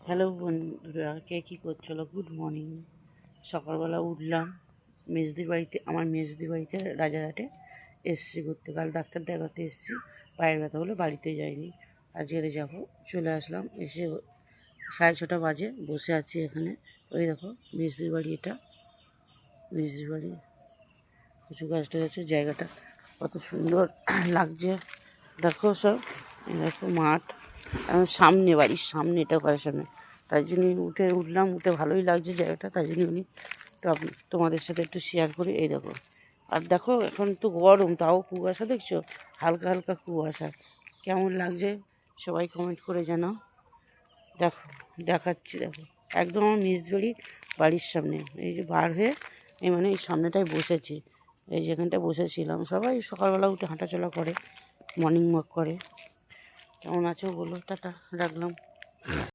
Hello বন্ধুরা, কে কী করছিল? Good morning. সকালবেলা উঠলাম, মেজদির বাড়িতে, আমার মেজদির বাড়িতে রাজারহাটে এসছি ঘুরতে। কাল ডাক্তার দেখাতে এসছি, পায়ের ব্যথা হলে বাড়িতে যাইনি, আজকে যাবো। চলে আসলাম, এসে 6:30 বাজে, বসে আছি এখানে। ওই দেখো মেজদির বাড়ি, এটা মেজদির বাড়ি। কিছু গাছটা আছে, জায়গাটা কত সুন্দর লাগছে দেখো। সব দেখো মাঠ, সামনে, বাড়ির সামনে, এটা ঘরের সামনে। তাই জন্য উঠলাম, উঠে ভালোই লাগছে জায়গাটা, তাই জন্য উনি তোমাদের সাথে একটু শেয়ার করি। এই দেখো, আর দেখো এখন তো গরম, তাও কুয়াশা দেখছো, হালকা হালকা কুয়াশা। কেমন লাগছে সবাই কমেন্ট করে জানাও। দেখো, দেখাচ্ছি, দেখো একদম আমার বাড়ির সামনে। এই যে বার হয়ে মানে এই সামনেটায় বসেছি, এই যেখানটায় বসেছিলাম। সবাই সকালবেলা উঠে হাঁটাচলা করে, মর্নিং ওয়াক করে। কেমন আছো বলো, টাটা, রাখলাম।